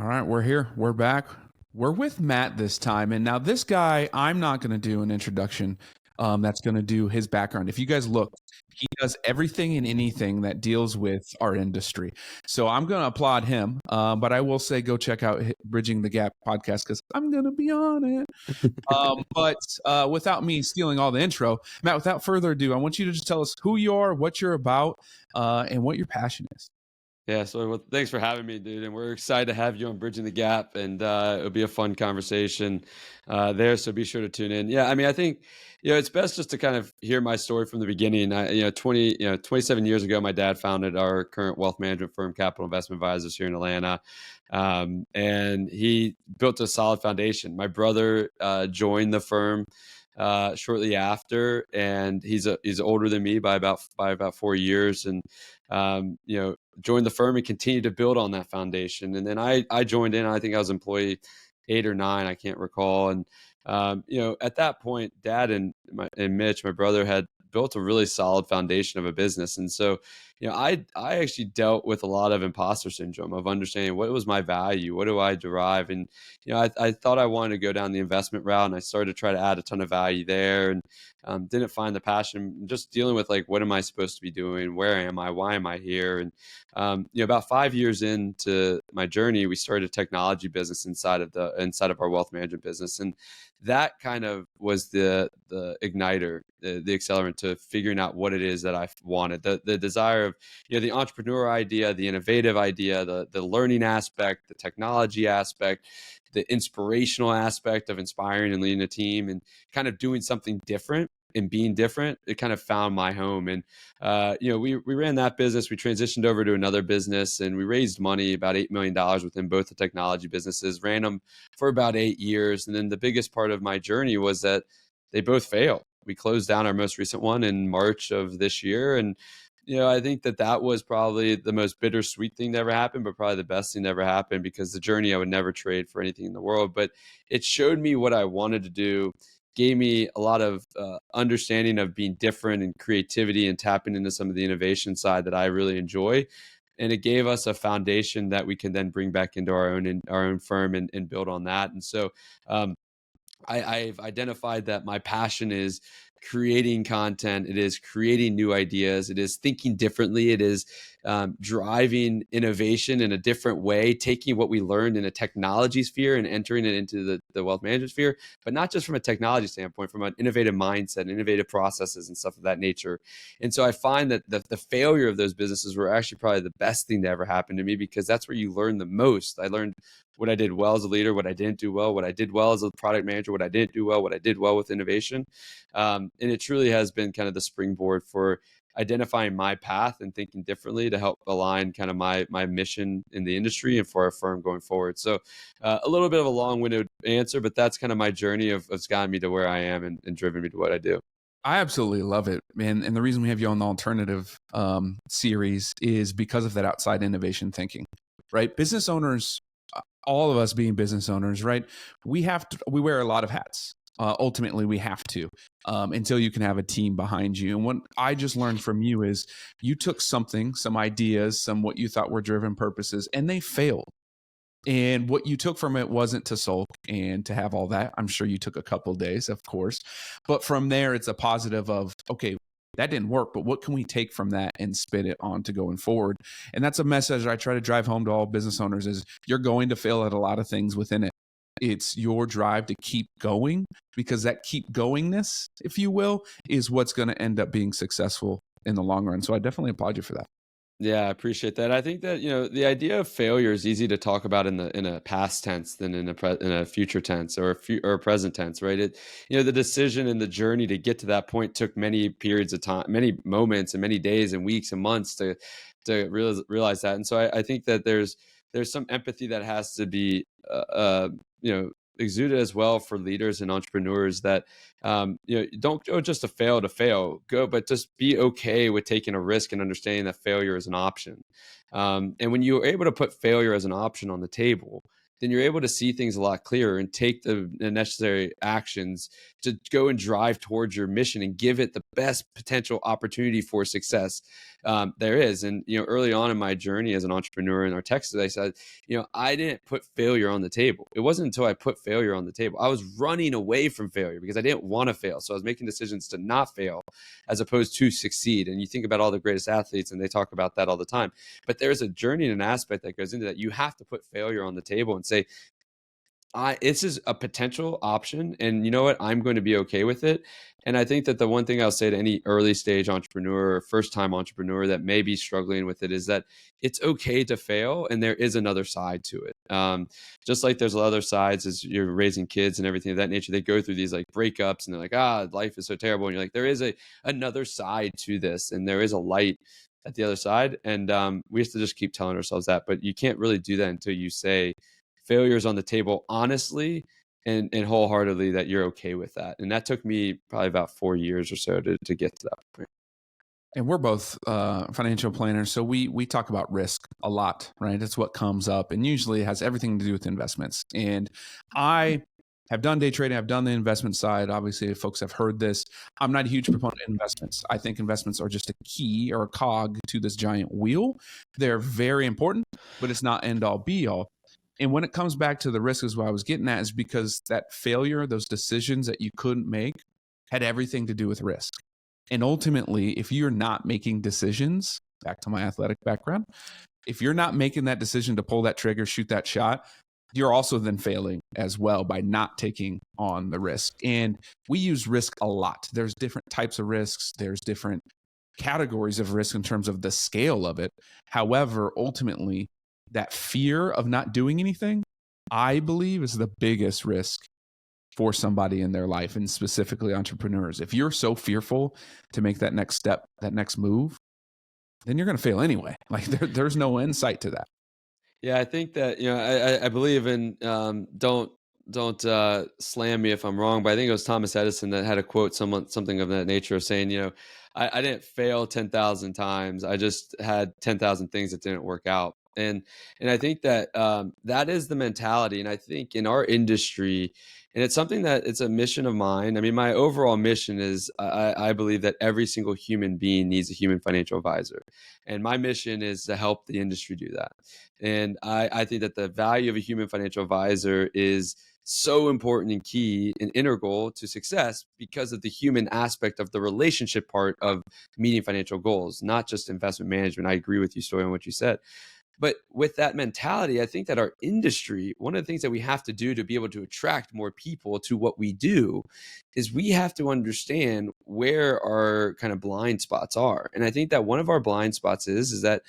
All right, we're here. We're back. We're with Matt this time. And now, this guy, I'm not going to do an introduction. That's going to do his background. If you guys look, he does everything and anything that deals with our industry. So I'm going to applaud him. But I will say, go check out Bridging the Gap podcast because I'm going to be on it. But without me stealing all the intro, Matt, without further ado, I want you to just tell us who you are, what you're about, and what your passion is. Yeah, so well, thanks for having me, dude. And we're excited to have you on Bridging the Gap, and it'll be a fun conversation there. So be sure to tune in. Yeah, I mean, I think it's best just to kind of hear my story from the beginning. 27 years ago, my dad founded our current wealth management firm, Capital Investment Advisors, here in Atlanta, and he built a solid foundation. My brother joined the firm shortly after, and he's older than me by about 4 years, and joined the firm and continued to build on that foundation. And then I joined in. I think I was employee 8 or 9, I can't recall. And at that point, Dad and Mitch, my brother, had built a really solid foundation of a business. And so I actually dealt with a lot of imposter syndrome of understanding what was my value, what do I derive. And I thought I wanted to go down the investment route, and I started to try to add a ton of value there, and didn't find the passion. Just dealing with, like, what am I supposed to be doing, where am I, why am I here? And about 5 years into my journey, we started a technology business inside of our wealth management business. And that kind of was the igniter, the accelerant to figuring out what it is that I wanted. The desire of the entrepreneur idea, the innovative idea, the learning aspect, the technology aspect, the inspirational aspect of inspiring and leading a team, and kind of doing something different and being different. It kind of found my home. And we ran that business. We transitioned over to another business, and we raised money, about $8 million within both the technology businesses, ran them for about 8 years. And then the biggest part of my journey was that they both failed. We closed down our most recent one in March of this year. And I think that was probably the most bittersweet thing that ever happened, but probably the best thing that ever happened, because the journey I would never trade for anything in the world. But it showed me what I wanted to do, gave me a lot of understanding of being different and creativity, and tapping into some of the innovation side that I really enjoy. And it gave us a foundation that we can then bring back into our own firm, and build on that. And so I've identified that my passion is creating content. It is creating new ideas. It is thinking differently. It is driving innovation in a different way, taking what we learned in a technology sphere and entering it into the wealth management sphere, but not just from a technology standpoint, from an innovative mindset, innovative processes, and stuff of that nature. And so I find that the failure of those businesses were actually probably the best thing to ever happen to me, because that's where you learn the most. I learned what I did well as a leader, what I didn't do well, what I did well as a product manager, what I didn't do well, what I did well with innovation. And it truly has been kind of the springboard for identifying my path and thinking differently to help align kind of my mission in the industry and for our firm going forward. So a little bit of a long-winded answer, but that's kind of my journey of gotten me to where I am, and driven me to what I do. I absolutely love it, man. And the reason we have you on the alternative series is because of that outside innovation thinking, right? Business owners, all of us being business owners, right? We wear a lot of hats. Ultimately, we have to, until you can have a team behind you. And what I just learned from you is you took some ideas, what you thought were driven purposes, and they failed. And what you took from it wasn't to sulk and to have all that. I'm sure you took a couple of days, of course. But from there, it's a positive of, okay, that didn't work, but what can we take from that and spit it on to going forward? And that's a message I try to drive home to all business owners is you're going to fail at a lot of things within it. It's your drive to keep going, because that keep goingness, if you will, is what's going to end up being successful in the long run. So I definitely applaud you for that. Yeah, I appreciate that. I think that the idea of failure is easy to talk about in a past tense than in a future tense, or a present tense, right? The decision and the journey to get to that point took many periods of time, many moments, and many days and weeks and months to realize that. And so I think that there's some empathy that has to be exuded as well for leaders and entrepreneurs, that don't go just to fail, but just be okay with taking a risk and understanding that failure is an option. And when you're able to put failure as an option on the table, then you're able to see things a lot clearer and take the necessary actions to go and drive towards your mission and give it the best potential opportunity for success there is. And, early on in my journey as an entrepreneur in our Texas, I said, I didn't put failure on the table. It wasn't until I put failure on the table. I was running away from failure because I didn't want to fail. So I was making decisions to not fail as opposed to succeed. And you think about all the greatest athletes and they talk about that all the time. But there's a journey and an aspect that goes into that. You have to put failure on the table and say, this is a potential option, and you know what? I'm going to be okay with it. And I think that the one thing I'll say to any early stage entrepreneur or first time entrepreneur that may be struggling with it is that it's okay to fail, and there is another side to it. Just like there's other sides as you're raising kids and everything of that nature, they go through these like breakups, and they're like, life is so terrible. And you're like, there is another side to this, and there is a light at the other side. And we have to just keep telling ourselves that. But you can't really do that until you say failures on the table honestly and wholeheartedly that you're okay with that. And that took me probably about 4 years or so to get to that point. And we're both financial planners, so we talk about risk a lot, right? It's what comes up, and usually it has everything to do with investments. And I have done day trading. I've done the investment side. Obviously, folks have heard this. I'm not a huge proponent of investments. I think investments are just a key or a cog to this giant wheel. They're very important, but it's not end all be all. And when it comes back to the risk, is what I was getting at, is because that failure, those decisions that you couldn't make, had everything to do with risk. And ultimately, if you're not making decisions, back to my athletic background, if you're not making that decision to pull that trigger, shoot that shot, you're also then failing as well by not taking on the risk. And we use risk a lot. There's different types of risks. There's different categories of risk in terms of the scale of it. However, ultimately, that fear of not doing anything, I believe, is the biggest risk for somebody in their life, and specifically entrepreneurs. If you're so fearful to make that next step, that next move, then you're going to fail anyway. Like there's no insight to that. Yeah, I think that, I believe in don't slam me if I'm wrong, but I think it was Thomas Edison that had a quote, something of that nature, of saying, I didn't fail 10,000 times. I just had 10,000 things that didn't work out. And I think that that is the mentality. And I think in our industry, and it's something that it's a mission of mine. I mean, my overall mission is I believe that every single human being needs a human financial advisor. And my mission is to help the industry do that. And I think that the value of a human financial advisor is so important and key and integral to success because of the human aspect of the relationship part of meeting financial goals, not just investment management. I agree with you, Story, on what you said. But with that mentality, I think that our industry, one of the things that we have to do to be able to attract more people to what we do is we have to understand where our kind of blind spots are. And I think that one of our blind spots is that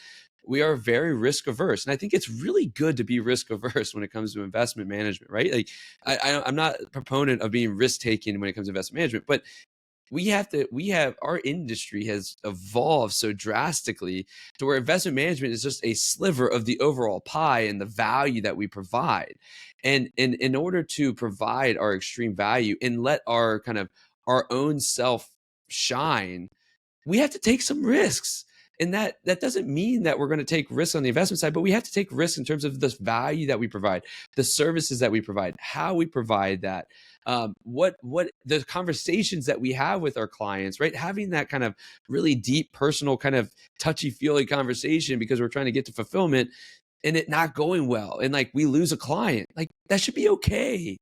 we are very risk averse. And I think it's really good to be risk averse when it comes to investment management, right? Like I'm not a proponent of being risk taking when it comes to investment management, but our industry has evolved so drastically to where investment management is just a sliver of the overall pie and the value that we provide. And in order to provide our extreme value and let our own self shine, we have to take some risks. And that doesn't mean that we're going to take risks on the investment side, but we have to take risks in terms of the value that we provide, the services that we provide, how we provide that, what the conversations that we have with our clients, right? Having that kind of really deep, personal, kind of touchy-feely conversation because we're trying to get to fulfillment and it not going well. And like we lose a client, like that should be okay.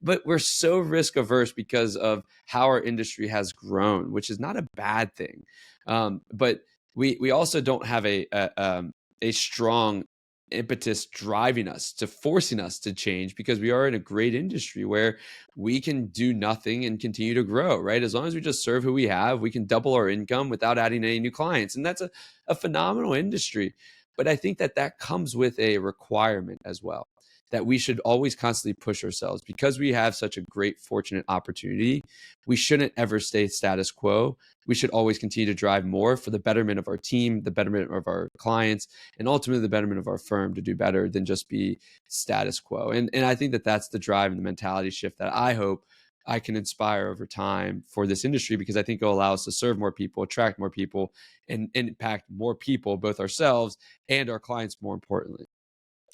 But we're so risk averse because of how our industry has grown, which is not a bad thing. But we also don't have a strong impetus driving us to forcing us to change because we are in a great industry where we can do nothing and continue to grow, right? As long as we just serve who we have, we can double our income without adding any new clients. And that's a phenomenal industry. But I think that comes with a requirement as well, that we should always constantly push ourselves because we have such a great, fortunate opportunity. We shouldn't ever stay status quo. We should always continue to drive more for the betterment of our team, the betterment of our clients, and ultimately the betterment of our firm to do better than just be status quo. And I think that that's the drive and the mentality shift that I hope I can inspire over time for this industry, because I think it'll allow us to serve more people, attract more people, and impact more people, both ourselves and our clients, more importantly.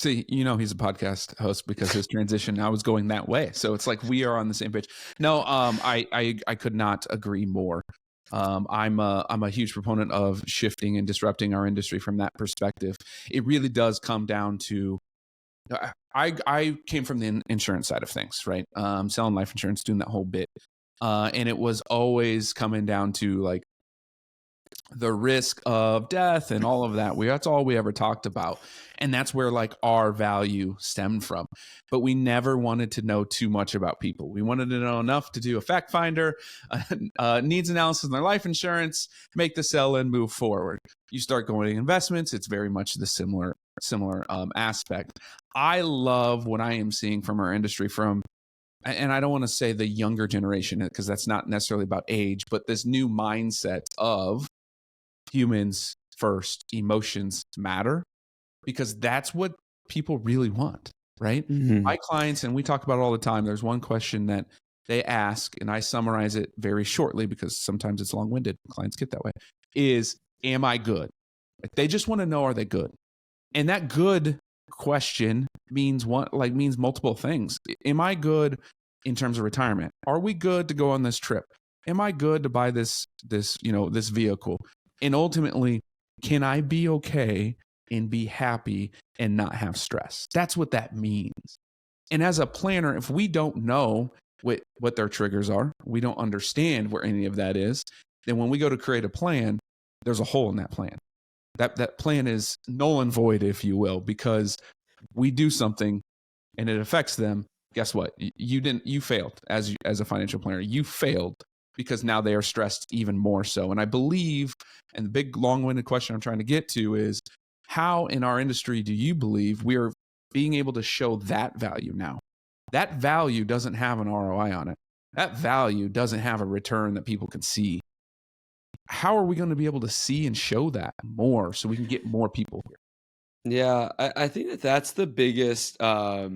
See, he's a podcast host because his transition now is going that way. So it's like we are on the same page. No, I could not agree more. I'm a huge proponent of shifting and disrupting our industry from that perspective. It really does come down to I came from the insurance side of things, right? Selling life insurance, doing that whole bit, and it was always coming down to like the risk of death and all of that. That's all we ever talked about. And that's where like our value stemmed from. But we never wanted to know too much about people. We wanted to know enough to do a fact finder, needs analysis in their life insurance, make the sell and move forward. You start going to investments, it's very much the similar aspect. I love what I am seeing from our industry and I don't want to say the younger generation because that's not necessarily about age, but this new mindset of humans first, emotions matter, because that's what people really want, right? Mm-hmm. My clients, and we talk about it all the time, there's one question that they ask, and I summarize it very shortly because sometimes it's long-winded. Clients get that way, is, am I good? Like, they just want to know, are they good? And that good question means multiple things. Am I good in terms of retirement? Are we good to go on this trip? Am I good to buy this vehicle? And ultimately, can I be okay and be happy and not have stress? That's what that means. And as a planner, if we don't know what their triggers are, we don't understand where any of that is, then when we go to create a plan, there's a hole in that plan. That plan is null and void, if you will, because we do something and it affects them. Guess what? You failed as a financial planner. You failed because now they are stressed even more so. And I believe, and the big long-winded question I'm trying to get to is, how in our industry do you believe we are being able to show that value now? That value doesn't have an ROI on it. That value doesn't have a return that people can see. How are we going to be able to see and show that more so we can get more people here? Yeah, I think that's the biggest. I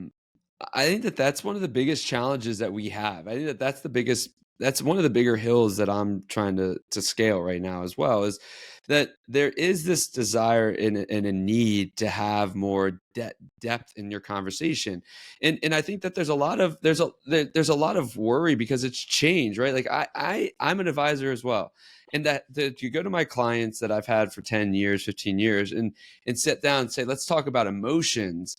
think that's one of the biggest challenges that we have. I think that's one of the bigger hills that I'm trying to scale right now as well, is that there is this desire and a need to have more depth in your conversation. And I think that there's a lot of worry because it's change, right? Like I'm an advisor as well. And that you go to my clients that I've had for 10 years, 15 years and sit down and say, let's talk about emotions.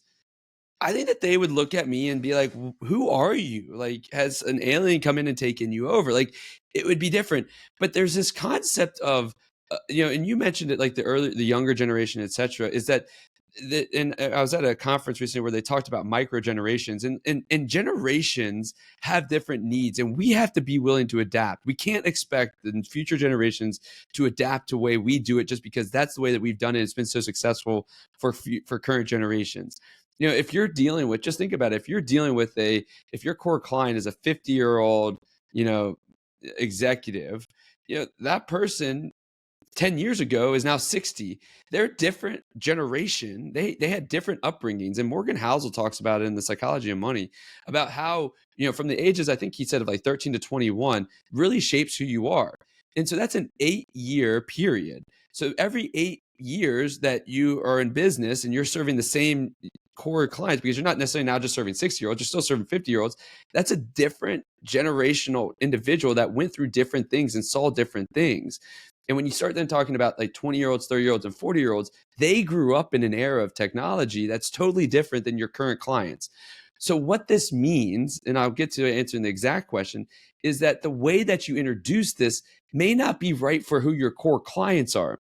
I think that they would look at me and be like, who are you? Like, has an alien come in and taken you over? Like, it would be different. But there's this concept of, and you mentioned it, like the younger generation, et cetera, is that, and I was at a conference recently where they talked about micro generations, and generations have different needs, and we have to be willing to adapt. We can't expect the future generations to adapt to the way we do it just because that's the way that we've done it. It's been so successful for current generations. If you're dealing with, just think about it. If you're dealing with if your core client is a 50-year-old, executive, that person 10 years ago is now 60. They're different generation. They had different upbringings. And Morgan Housel talks about it in The Psychology of Money, about how, from the ages, I think he said, of like 13 to 21, really shapes who you are. And so that's an 8-year period. So every 8 years that you are in business and you're serving the same core clients, because you're not necessarily now just serving 60-year-olds, you're still serving 50-year-olds. That's a different generational individual that went through different things and saw different things. And when you start then talking about like 20-year-olds, 30-year-olds, and 40-year-olds, they grew up in an era of technology that's totally different than your current clients. So what this means, and I'll get to answering the exact question, is that the way that you introduce this may not be right for who your core clients are,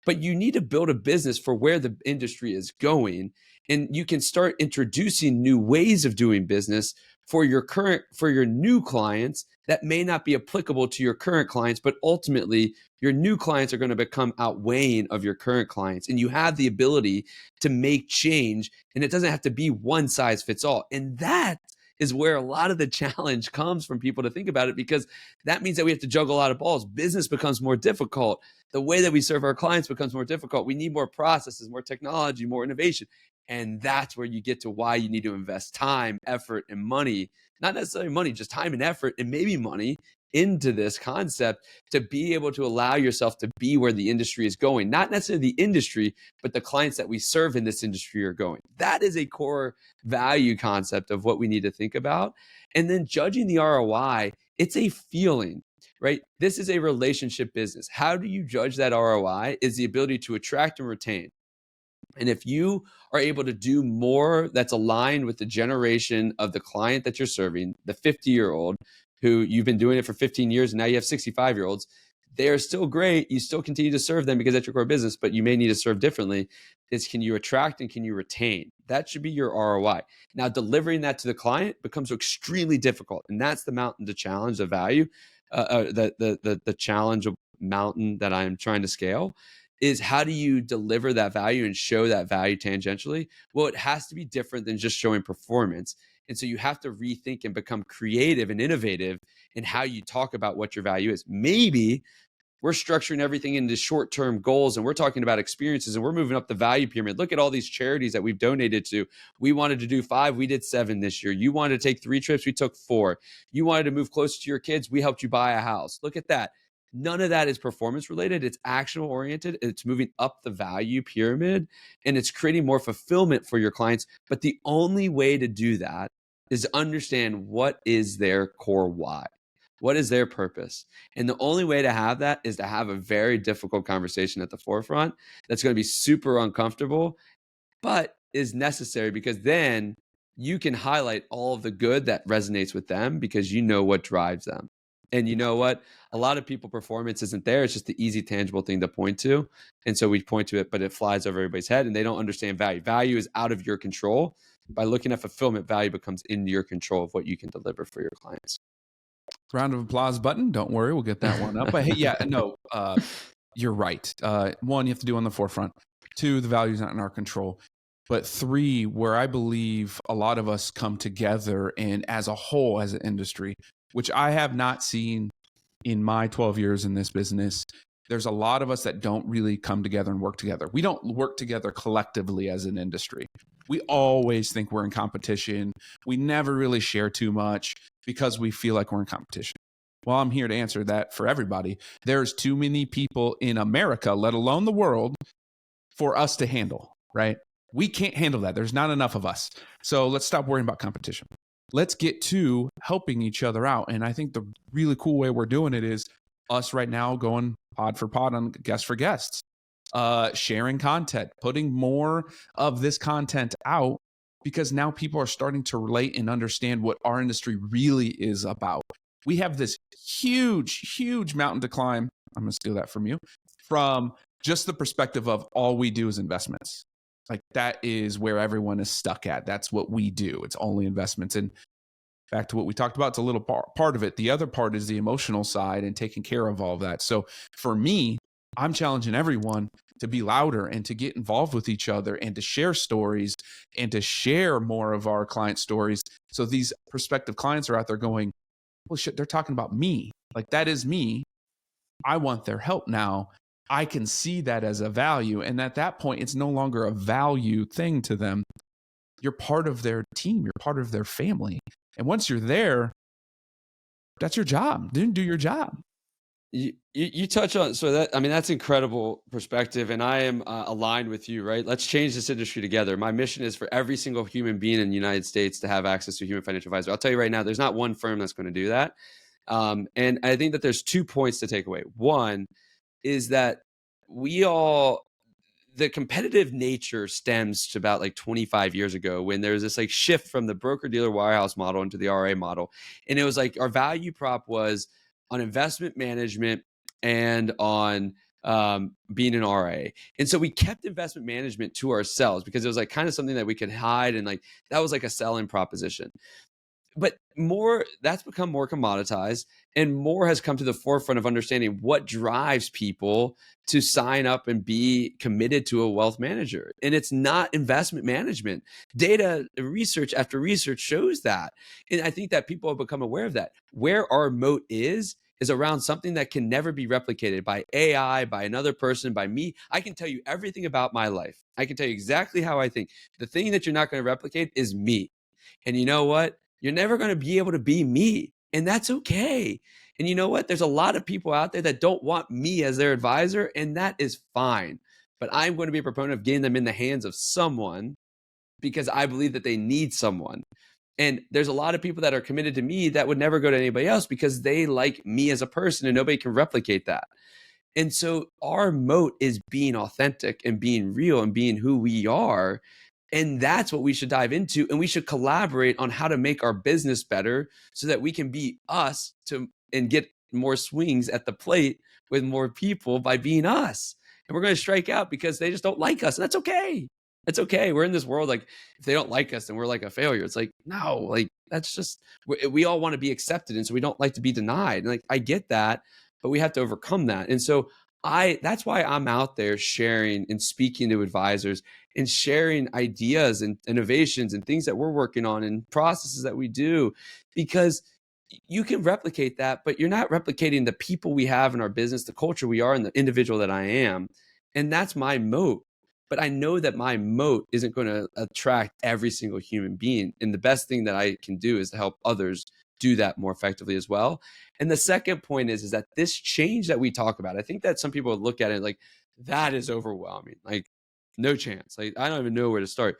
but you need to build a business for where the industry is going. And you can start introducing new ways of doing business for your new clients that may not be applicable to your current clients, but ultimately your new clients are going to become outweighing of your current clients. And you have the ability to make change, and it doesn't have to be one size fits all. And that is where a lot of the challenge comes from people to think about it, because that means that we have to juggle a lot of balls. Business becomes more difficult. The way that we serve our clients becomes more difficult. We need more processes, more technology, more innovation. And that's where you get to why you need to invest time, effort, and money. Not necessarily money, just time and effort, and maybe money into this concept to be able to allow yourself to be where the industry is going. Not necessarily the industry, but the clients that we serve in this industry are going. That is a core value concept of what we need to think about. And then judging the ROI, it's a feeling, right? This is a relationship business. How do you judge that ROI is the ability to attract and retain. And if you are able to do more that's aligned with the generation of the client that you're serving, the 50-year-old who you've been doing it for 15 years and now you have 65-year-olds, they are still great. You still continue to serve them because that's your core business, but you may need to serve differently. Is can you attract and can you retain? That should be your ROI. Now, delivering that to the client becomes extremely difficult. And that's the mountain to challenge, the value, the challenge of mountain that I'm trying to scale is how do you deliver that value and show that value tangentially? Well, it has to be different than just showing performance. And so you have to rethink and become creative and innovative in how you talk about what your value is. Maybe we're structuring everything into short-term goals and we're talking about experiences and we're moving up the value pyramid. Look at all these charities that we've donated to. We wanted to do 5, we did 7 this year. You wanted to take 3 trips, we took 4. You wanted to move closer to your kids, we helped you buy a house. Look at that. None of that is performance related. It's action oriented. It's moving up the value pyramid and it's creating more fulfillment for your clients. But the only way to do that is to understand what is their core why. What is their purpose? And the only way to have that is to have a very difficult conversation at the forefront that's going to be super uncomfortable, but is necessary because then you can highlight all of the good that resonates with them because you know what drives them. And you know what? A lot of people, performance isn't there. It's just the easy, tangible thing to point to. And so we point to it, but it flies over everybody's head and they don't understand value. Value is out of your control. By looking at fulfillment, value becomes in your control of what you can deliver for your clients. Round of applause button. Don't worry, we'll get that one up. But hey, yeah, no, you're right. 1, you have to do on the forefront. 2, the value's not in our control. But 3, where I believe a lot of us come together and as a whole, as an industry, which I have not seen in my 12 years in this business, there's a lot of us that don't really come together and work together. We don't work together collectively as an industry. We always think we're in competition. We never really share too much because we feel like we're in competition. Well, I'm here to answer that for everybody. There's too many people in America, let alone the world, for us to handle, right? We can't handle that. There's not enough of us. So let's stop worrying about competition. Let's get to helping each other out. And I think the really cool way we're doing it is us right now going pod for pod on guest for guests, sharing content, putting more of this content out because now people are starting to relate and understand what our industry really is about. We have this huge, huge mountain to climb. I'm going to steal that from you, from just the perspective of all we do is investments. Like that is where everyone is stuck at. That's what we do. It's only investments. And back to what we talked about, it's a little part of it. The other part is the emotional side and taking care of all of that. So for me, I'm challenging everyone to be louder and to get involved with each other and to share stories and to share more of our client stories. So these prospective clients are out there going, well, shit, they're talking about me. Like that is me. I want their help now. I can see that as a value. And at that point, it's no longer a value thing to them. You're part of their team. You're part of their family. And once you're there, that's your job. Then do your job. You touch on, so that, I mean, that's incredible perspective. And I am aligned with you, right? Let's change this industry together. My mission is for every single human being in the United States to have access to a human financial advisor. I'll tell you right now, there's not one firm that's going to do that. And I think that there's 2 points to take away. One is that the competitive nature stems to about like 25 years ago when there was this like shift from the broker dealer wirehouse model into the RA model. And it was like our value prop was on investment management and on being an RA. And so we kept investment management to ourselves because it was like kind of something that we could hide. And like, that was like a selling proposition. But that's become more commoditized and more has come to the forefront of understanding what drives people to sign up and be committed to a wealth manager. And it's not investment management. Data research after research shows that. And I think that people have become aware of that. Where our moat is around something that can never be replicated by AI, by another person, by me. I can tell you everything about my life. I can tell you exactly how I think. The thing that you're not going to replicate is me. And you know what? You're never going to be able to be me. And that's okay. And you know what? There's a lot of people out there that don't want me as their advisor, and that is fine. But I'm going to be a proponent of getting them in the hands of someone because I believe that they need someone. And there's a lot of people that are committed to me that would never go to anybody else because they like me as a person, and nobody can replicate that. And so our moat is being authentic and being real and being who we are. And that's what we should dive into. And we should collaborate on how to make our business better so that we can be us and get more swings at the plate with more people by being us. And we're going to strike out because they just don't like us. And that's okay. It's okay. We're in this world. Like, if they don't like us, then we're like a failure. It's like, no, like, that's just, we all want to be accepted. And so we don't like to be denied. And like, I get that, but we have to overcome that. And so that's why I'm out there sharing and speaking to advisors and sharing ideas and innovations and things that we're working on and processes that we do, because you can replicate that, but you're not replicating the people we have in our business, the culture we are, and the individual that I am. And that's my moat. But I know that my moat isn't going to attract every single human being. And the best thing that I can do is to help others do that more effectively as well. And the second point is that this change that we talk about, I think that some people look at it like, that is overwhelming. Like, no chance. Like, I don't even know where to start.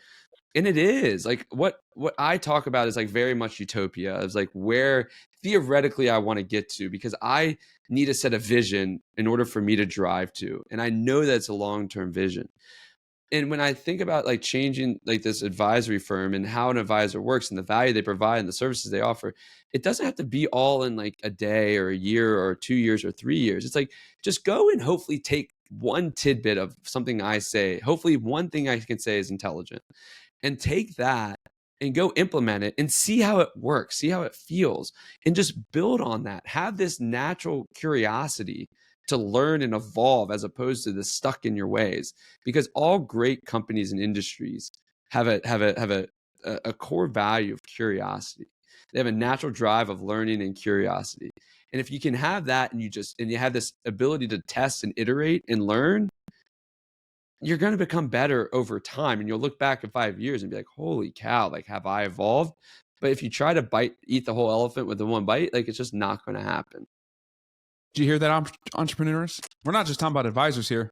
And it is like what I talk about is like very much utopia. It's like where theoretically I want to get to, because I need to set a vision in order for me to drive to. And I know that it's a long-term vision. And when I think about like changing like this advisory firm and how an advisor works and the value they provide and the services they offer, it doesn't have to be all in like a day or a year or 2 years or 3 years. It's like, just go and hopefully take one tidbit of something I say. Hopefully one thing I can say is intelligent, and take that and go implement it and see how it works, see how it feels, and just build on that. Have this natural curiosity to learn and evolve as opposed to the stuck in your ways, because all great companies and industries have a core value of curiosity. They have a natural drive of learning and curiosity. And if you can have that, and you have this ability to test and iterate and learn, you're going to become better over time. And you'll look back in 5 years and be like, holy cow, like, have I evolved? But if you try to eat the whole elephant with the one bite, like, it's just not going to happen. Do you hear that, entrepreneurs? We're not just talking about advisors here.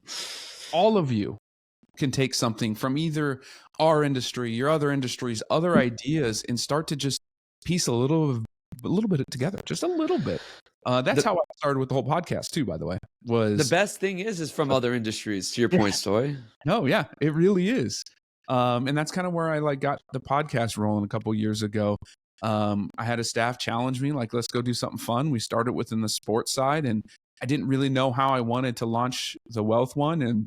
All of you can take something from either our industry, your other industries, other ideas, and start to just piece a little bit together, just a little bit. That's how I started with the whole podcast too, by the way. Was the best thing is from other industries, to your point, Stoy. No, yeah, it really is. And that's kind of where I like got the podcast rolling a couple years ago. I had a staff challenge me, like, let's go do something fun. We started within the sports side, and I didn't really know how I wanted to launch the wealth one. And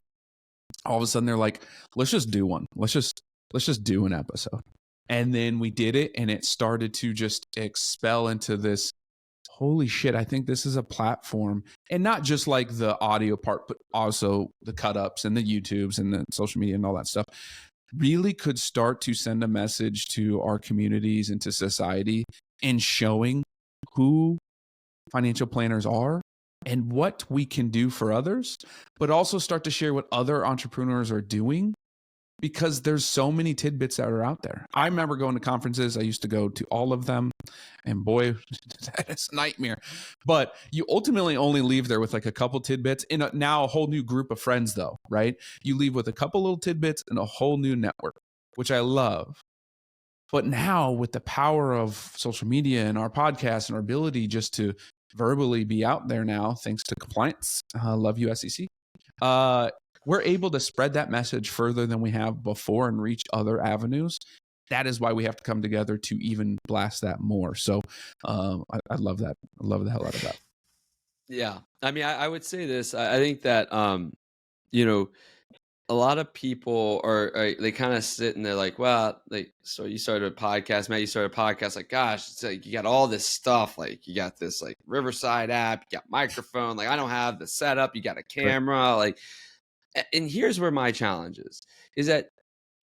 all of a sudden they're like, let's just do one. Let's just do an episode. And then we did it, and it started to just expel into this, holy shit, I think this is a platform. And not just like the audio part, but also the cut ups and the YouTubes and the social media and all that stuff really could start to send a message to our communities and to society in showing who financial planners are and what we can do for others, but also start to share what other entrepreneurs are doing, because there's so many tidbits that are out there. I remember going to conferences. I used to go to all of them, and boy, that is a nightmare. But you ultimately only leave there with like a couple tidbits in now a whole new group of friends though, right? You leave with a couple little tidbits and a whole new network, which I love. But now with the power of social media and our podcast and our ability just to verbally be out there now, thanks to compliance, love you SEC, we're able to spread that message further than we have before and reach other avenues. That is why we have to come together to even blast that more. So I love that. I love the hell out of that. Yeah. I mean, I would say this. I think that, you know, a lot of people they kind of sit and they're like, well, like, so you started a podcast, Matt, you started a podcast, like, gosh, it's like, you got all this stuff. Like, you got this like Riverside app, you got microphone. Like, I don't have the setup. You got a camera. Right. Like, and here's where my challenge is that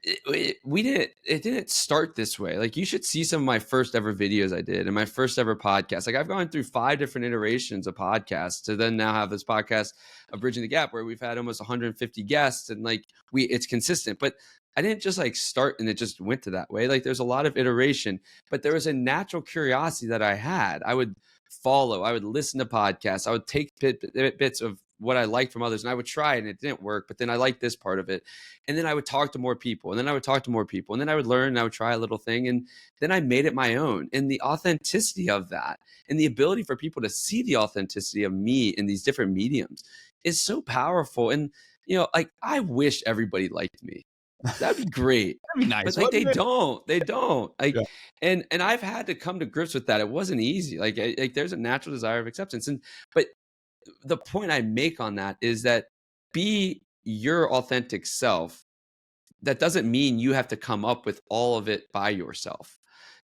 it didn't start this way. Like, you should see some of my first ever videos I did and my first ever podcast. Like, I've gone through 5 different iterations of podcasts to then now have this podcast of Bridging the Gap, where we've had almost 150 guests, and like it's consistent. But I didn't just like start and it just went to that way. Like there's a lot of iteration, but there was a natural curiosity that I had. I would follow, I would listen to podcasts, I would take bits of what I liked from others and I would try it and it didn't work, but then I liked this part of it. And then I would talk to more people and then I would talk to more people and then I would learn and I would try a little thing. And then I made it my own. And the authenticity of that and the ability for people to see the authenticity of me in these different mediums is so powerful. And, you know, like I wish everybody liked me. That'd be great. That'd be nice. But like they don't. Like Yeah. and I've had to come to grips with that. It wasn't easy. Like there's a natural desire of acceptance. But the point I make on that is that be your authentic self. That doesn't mean you have to come up with all of it by yourself.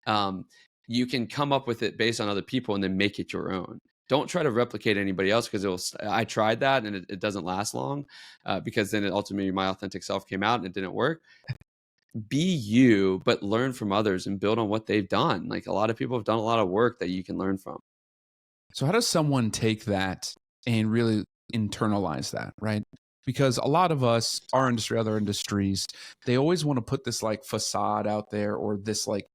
You can come up with it based on other people and then make it your own. Don't try to replicate anybody else because I tried that and it doesn't last long because then ultimately my authentic self came out and it didn't work. Be you, but learn from others and build on what they've done. Like a lot of people have done a lot of work that you can learn from. So how does someone take that and really internalize that, right? Because a lot of us, our industry, other industries, they always want to put this like facade out there or this like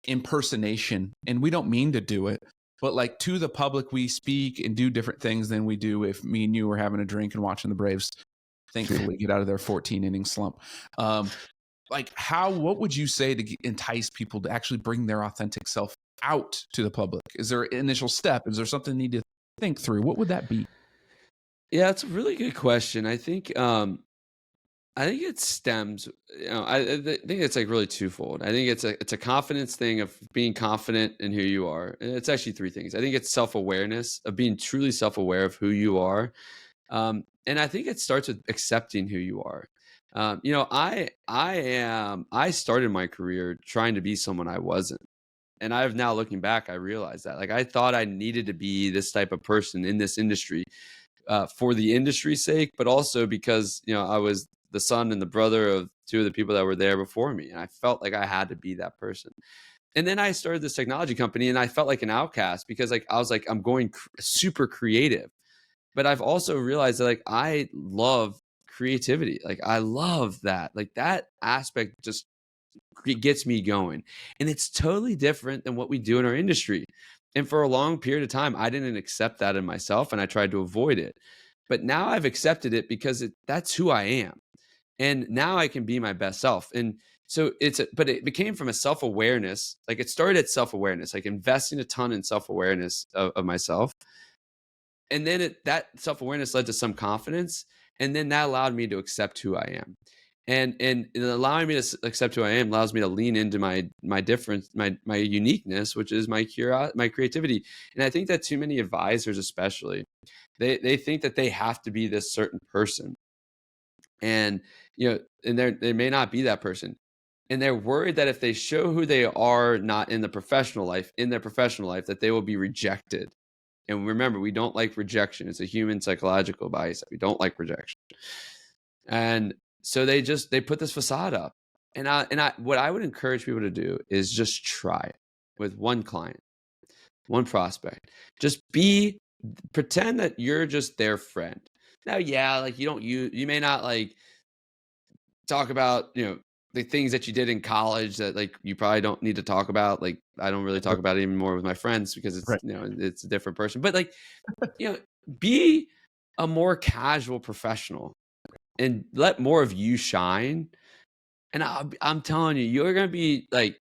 impersonation, and we don't mean to do it, but like to the public, we speak and do different things than we do if me and you were having a drink and watching the Braves, thankfully, get out of their 14-inning slump. Like what would you say to entice people to actually bring their authentic self out to the public? Is there an initial step? Is there something they need to think through? What would that be? Yeah, it's a really good question. I think it stems, you know, I think it's like really twofold. I think it's a confidence thing of being confident in who you are. And it's actually three things. I think it's self-awareness of being truly self-aware of who you are. And I think it starts with accepting who you are. You know, I started my career trying to be someone I wasn't. And I've now looking back, I realized that like I thought I needed to be this type of person in this industry for the industry's sake, but also because, you know, I was the son and the brother of two of the people that were there before me. And I felt like I had to be that person. And then I started this technology company and I felt like an outcast because like I was like, I'm going super creative. But I've also realized that like I love creativity. Like I love that. Like that aspect just gets me going. And it's totally different than what we do in our industry. And for a long period of time, I didn't accept that in myself and I tried to avoid it. But now I've accepted it because that's who I am. And now I can be my best self. And so but it became from a self-awareness. Like it started at self-awareness, like investing a ton in self-awareness of myself. And then that self-awareness led to some confidence. And then that allowed me to accept who I am. And allowing me to accept who I am allows me to lean into my difference, my uniqueness, which is my creativity. And I think that too many advisors, especially, they think that they have to be this certain person, and you know, and they may not be that person, and they're worried that if they show who they are, not in their professional life, that they will be rejected. And remember, we don't like rejection. It's a human psychological bias. We don't like rejection. And so they put this facade up. And what I would encourage people to do is just try it with one client, one prospect. Just pretend that you're just their friend. Now, yeah, like you may not like talk about, you know, the things that you did in college that like you probably don't need to talk about. Like I don't really talk about it anymore with my friends because it's, right. You know, it's a different person. But like, you know, be a more casual professional and let more of you shine. And I'm telling you, you're going to be like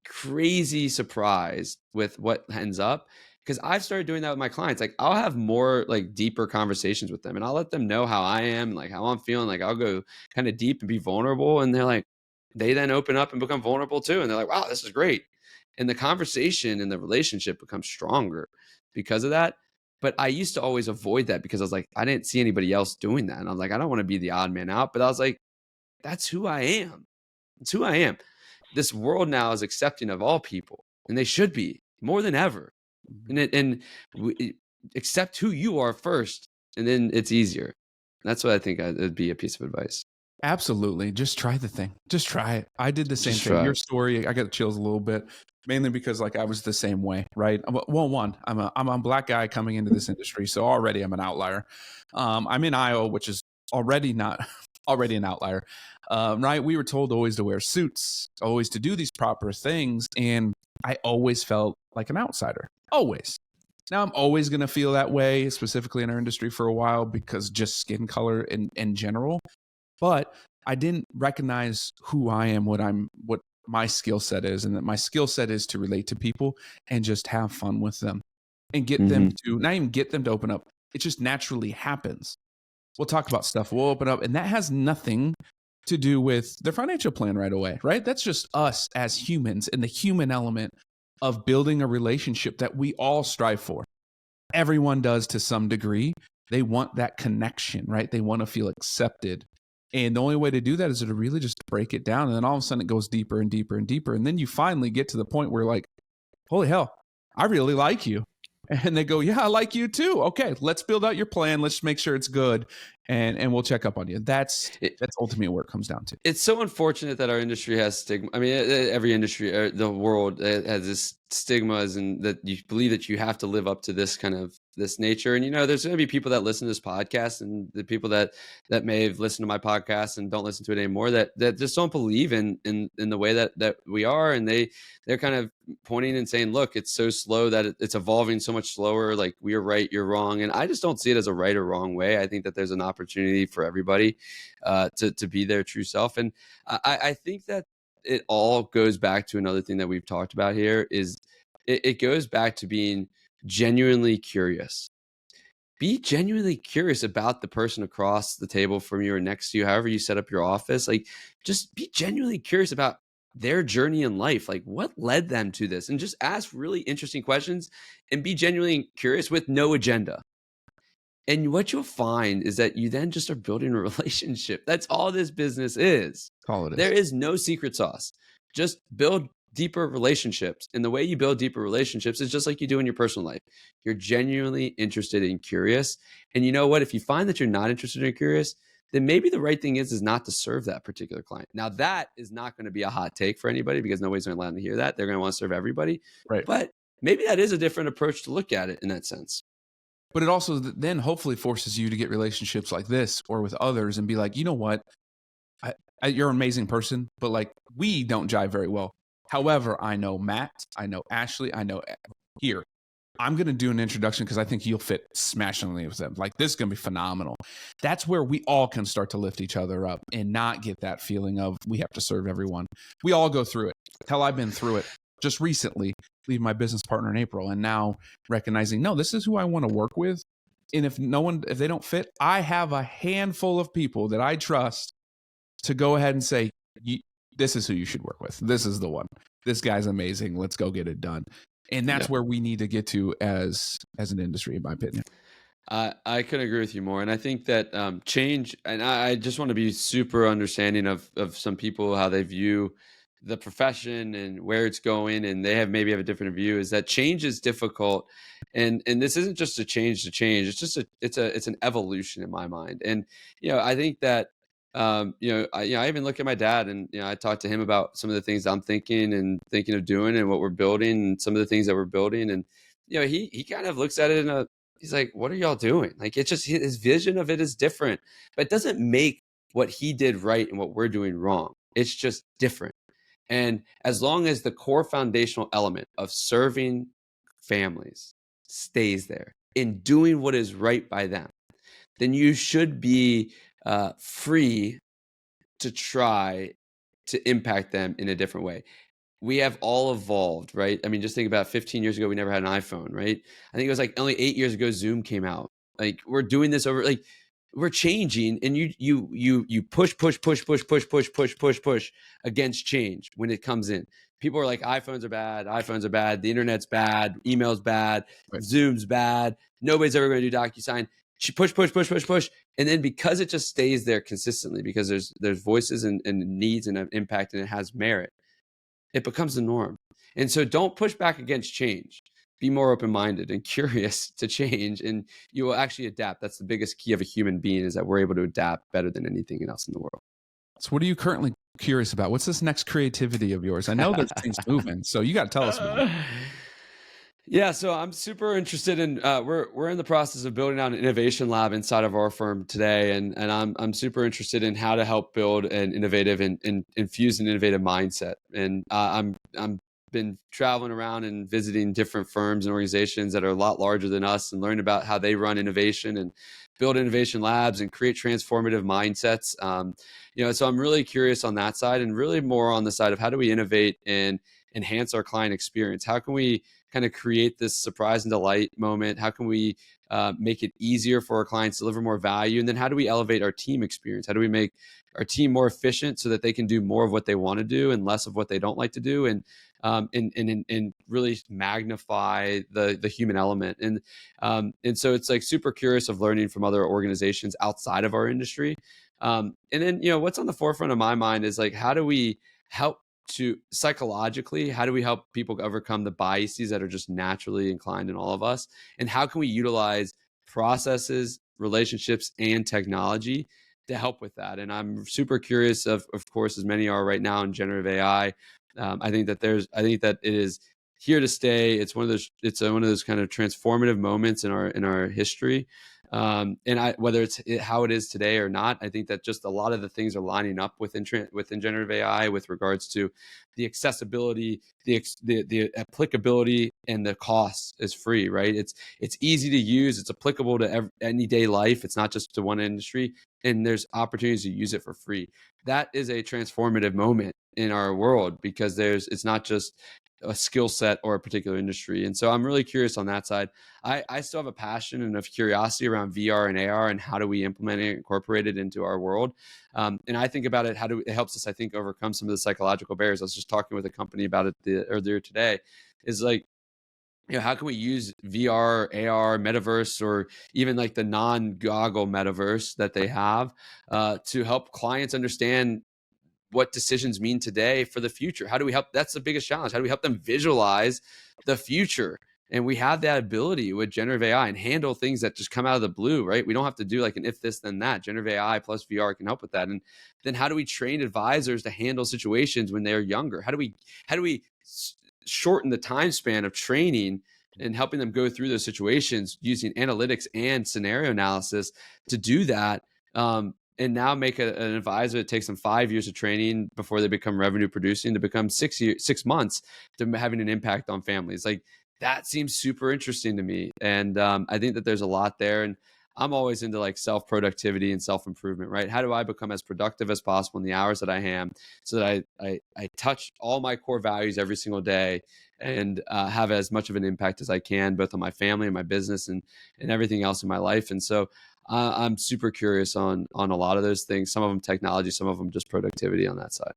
crazy surprised with what ends up. Because I've started doing that with my clients. Like I'll have more like deeper conversations with them and I'll let them know how I am, like how I'm feeling. Like I'll go kind of deep and be vulnerable. And they're like, they then open up and become vulnerable too. And they're like, wow, this is great. And the conversation and the relationship becomes stronger because of that. But I used to always avoid that because I was like, I didn't see anybody else doing that. And I was like, I don't want to be the odd man out. But I was like, that's who I am. It's who I am. This world now is accepting of all people, and they should be more than ever. And accept who you are first, and then it's easier. That's what I think would be a piece of advice. Absolutely. Just try the thing. Just try it. I did the same thing. Your story, I got chills a little bit, mainly because like I was the same way, right? Well, I'm a black guy coming into this industry, so already I'm an outlier. I'm in Iowa, which is already an outlier. right? We were told always to wear suits, always to do these proper things. And I always felt like an outsider, always. Now I'm always going to feel that way, specifically in our industry for a while because just skin color in general. But I didn't recognize who I am, what my skill set is, and that my skill set is to relate to people and just have fun with them and get them to not even get them to open up. It just naturally happens. We'll talk about stuff. We'll open up, and that has nothing to do with their financial plan right away, right? That's just us as humans and the human element of building a relationship that we all strive for. Everyone does to some degree. They want that connection, right? They want to feel accepted. And the only way to do that is to really just break it down. And then all of a sudden it goes deeper and deeper and deeper. And then you finally get to the point where like, holy hell, I really like you. And they go, yeah, I like you too. Okay, let's build out your plan. Let's make sure it's good. And we'll check up on you. That's ultimately where it comes down to. It's so unfortunate that our industry has stigma. I mean, every industry, the world has this stigmas, and that you believe that you have to live up to this kind of this nature. And, there's going to be people that listen to this podcast, and the people that may have listened to my podcast and don't listen to it anymore, that just don't believe in the way that we are. And they're kind of pointing and saying, look, it's so slow that it's evolving so much slower. Like, we're right, you're wrong. And I just don't see it as a right or wrong way. I think that there's an opportunity for everybody to be their true self. And I think that it all goes back to another thing that we've talked about here is it goes back to being genuinely curious. Be genuinely curious about the person across the table from you or next to you, however you set up your office. Like, just be genuinely curious about their journey in life. Like, what led them to this? And just ask really interesting questions and be genuinely curious with no agenda. And what you'll find is that you then just are building a relationship. That's all this business is. There is no secret sauce. Just build deeper relationships. And the way you build deeper relationships is just like you do in your personal life. You're genuinely interested and curious. And you know what? If you find that you're not interested and curious, then maybe the right thing is not to serve that particular client. Now, that is not going to be a hot take for anybody because nobody's going to allow them to hear that. They're going to want to serve everybody. Right. But maybe that is a different approach to look at it in that sense. But it also then hopefully forces you to get relationships like this or with others and be like, you know what? You're an amazing person, but like, we don't jive very well. However, I know Matt, I know Ashley, I know here. I'm going to do an introduction because I think you'll fit smashingly with them. Like, this is going to be phenomenal. That's where we all can start to lift each other up and not get that feeling of we have to serve everyone. We all go through it. Hell, I've been through it just recently, leaving my business partner in April, and now recognizing, no, this is who I want to work with. And if they don't fit, I have a handful of people that I trust to go ahead and say, this is who you should work with. This is the one. This guy's amazing. Let's go get it done. And that's where we need to get to as an industry, in my opinion. I couldn't agree with you more. And I think that change, and I just want to be super understanding of some people, how they view the profession and where it's going, and they maybe have a different view, is that change is difficult. And this isn't just a change to change. It's just it's an evolution in my mind. And, I think that, I even look at my dad, and, I talk to him about some of the things I'm thinking of doing and what we're building and some of the things that we're building. And, he kind of looks at it he's like, what are y'all doing? Like, it's just his vision of it is different, but it doesn't make what he did right and what we're doing wrong. It's just different. And as long as the core foundational element of serving families stays there in doing what is right by them, then you should be free to try to impact them in a different way. We have all evolved, right? I mean, just think about 15 years ago, we never had an iPhone, right? I think it was like only 8 years ago, Zoom came out. Like, we're doing this over, like, we're changing, and you push against change when it comes in. People are like, iPhones are bad, the internet's bad, email's bad, right. Zoom's bad, nobody's ever going to do DocuSign. Push. And then because it just stays there consistently, because there's voices and needs and an impact, and it has merit, it becomes the norm. And so don't push back against change. Be more open-minded and curious to change, and you will actually adapt. That's the biggest key of a human being, is that we're able to adapt better than anything else in the world. So what are you currently curious about? What's this next creativity of yours? I know there's things moving, so you got to tell us about it. Yeah, so I'm super interested in we're in the process of building out an innovation lab inside of our firm today, and I'm super interested in how to help build an innovative and infuse an innovative mindset. And I'm been traveling around and visiting different firms and organizations that are a lot larger than us, and learning about how they run innovation and build innovation labs and create transformative mindsets. So I'm really curious on that side, and really more on the side of how do we innovate and enhance our client experience? How can we kind of create this surprise and delight moment? How can we make it easier for our clients to deliver more value? And then how do we elevate our team experience? How do we make our team more efficient so that they can do more of what they want to do and less of what they don't like to do? And really magnify the human element. And so it's like super curious of learning from other organizations outside of our industry. And then, what's on the forefront of my mind is like, how do we help to psychologically, how do we help people overcome the biases that are just naturally inclined in all of us? And how can we utilize processes, relationships, and technology to help with that? And I'm super curious of course, as many are right now in generative AI. I think that it is here to stay. It's one of those kind of transformative moments in our history. Whether it's how it is today or not, I think that just a lot of the things are lining up within generative AI with regards to the accessibility, the applicability, and the cost is free, right? It's easy to use. It's applicable to any day life. It's not just to one industry, and there's opportunities to use it for free. That is a transformative moment in our world, because it's not just a skill set or a particular industry. And so I'm really curious on that side. I still have a passion and a curiosity around VR and AR, and how do we implement it, incorporate it into our world. And I think about it, it helps us, I think, overcome some of the psychological barriers. I was just talking with a company about it earlier today, is like, how can we use VR, AR, metaverse, or even like the non-goggle metaverse that they have to help clients understand what decisions mean today for the future? How do we help? That's the biggest challenge. How do we help them visualize the future? And we have that ability with generative AI and handle things that just come out of the blue, right? We don't have to do like an if this, then that. Generative AI plus VR can help with that. And then how do we train advisors to handle situations when they're younger? How do we shorten the time span of training and helping them go through those situations using analytics and scenario analysis to do that? And now make an advisor, it takes them 5 years of training before they become revenue producing, to become 6 months to having an impact on families. Like, that seems super interesting to me. And I think that there's a lot there. And I'm always into like self-productivity and self-improvement, right? How do I become as productive as possible in the hours that I am, so that I touch all my core values every single day, and have as much of an impact as I can, both on my family and my business and everything else in my life. And so I'm super curious on a lot of those things. Some of them technology, some of them just productivity on that side.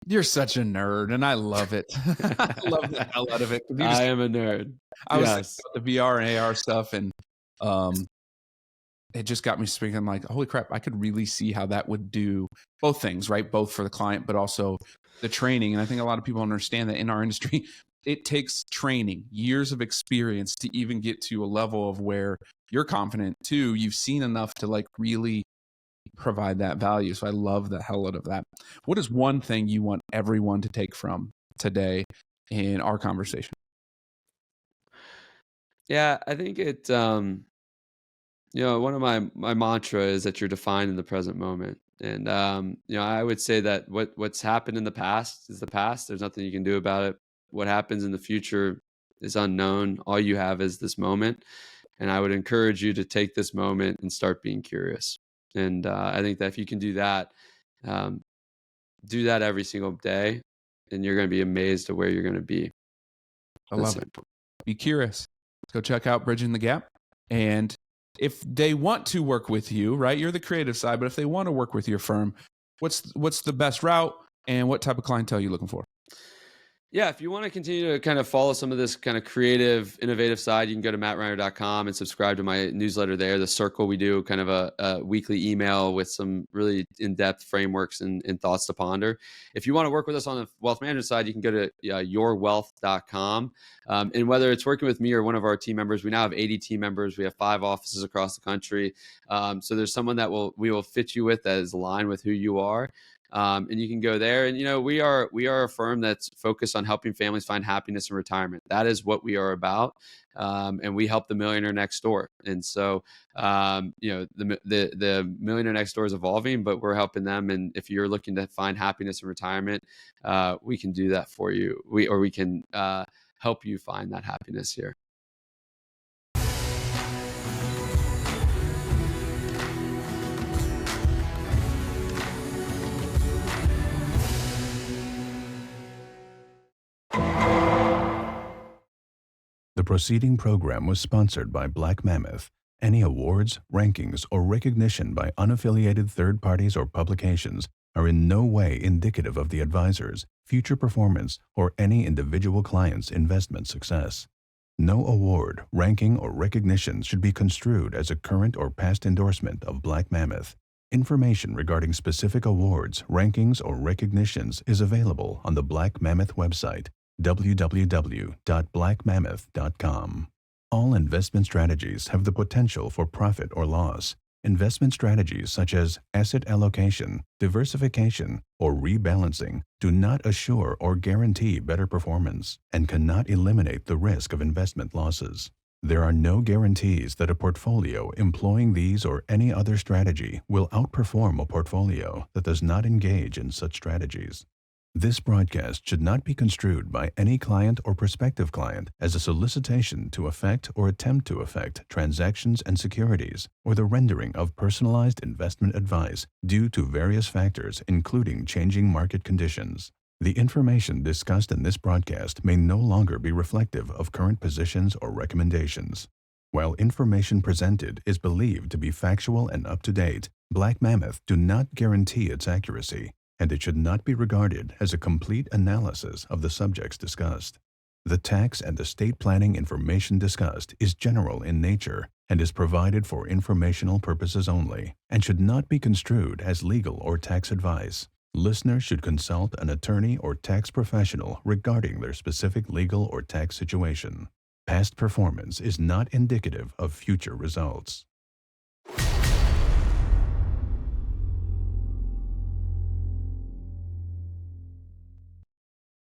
You're such a nerd, and I love it. I love the hell out of it. I am a nerd. I was thinking Yes. about the VR and AR stuff, and it just got me speaking. I'm like, holy crap, I could really see how that would do both things, right? Both for the client, but also the training. And I think a lot of people understand that in our industry, it takes training, years of experience to even get to a level of where you're confident too. You've seen enough to like really provide that value. So I love the hell out of that. What is one thing you want everyone to take from today in our conversation? Yeah, I think one of my mantra is that you're defined in the present moment. And I would say that what's happened in the past is the past. There's nothing you can do about it. What happens in the future is unknown. All you have is this moment. And I would encourage you to take this moment and start being curious. And I think that if you can um, do that every single day, and you're going to be amazed at where you're going to be. I love it. Be curious. Go check out Bridging the Gap. And if they want to work with you, right? You're the creative side, but if they want to work with your firm, what's the best route, and what type of clientele are you looking for? Yeah, if you want to continue to kind of follow some of this kind of creative, innovative side, you can go to mattreiner.com and subscribe to my newsletter there. The Circle, we do kind of a weekly email with some really in-depth frameworks and thoughts to ponder. If you want to work with us on the wealth management side, you can go to yourwealth.com. And whether it's working with me or one of our team members, we now have 80 team members. We have 5 offices across the country. So there's someone that we will fit you with that is aligned with who you are. And you can go there. And we are a firm that's focused on helping families find happiness in retirement. That is what we are about. And we help the millionaire next door. And so the millionaire next door is evolving, but we're helping them. And if you're looking to find happiness in retirement, we can do that for you. We can help you find that happiness here. The preceding program was sponsored by Black Mammoth. Any awards, rankings, or recognition by unaffiliated third parties or publications are in no way indicative of the advisor's future performance or any individual client's investment success. No award, ranking, or recognition should be construed as a current or past endorsement of Black Mammoth. Information regarding specific awards, rankings, or recognitions is available on the Black Mammoth website, www.blackmammoth.com. All investment strategies have the potential for profit or loss. Investment strategies such as asset allocation, diversification, or rebalancing do not assure or guarantee better performance and cannot eliminate the risk of investment losses. There are no guarantees that a portfolio employing these or any other strategy will outperform a portfolio that does not engage in such strategies. This broadcast should not be construed by any client or prospective client as a solicitation to effect or attempt to effect transactions and securities or the rendering of personalized investment advice due to various factors including changing market conditions. The information discussed in this broadcast may no longer be reflective of current positions or recommendations. While information presented is believed to be factual and up-to-date, Black Mammoth do not guarantee its accuracy, and it should not be regarded as a complete analysis of the subjects discussed. The tax and estate planning information discussed is general in nature and is provided for informational purposes only and should not be construed as legal or tax advice. Listeners should consult an attorney or tax professional regarding their specific legal or tax situation. Past performance is not indicative of future results.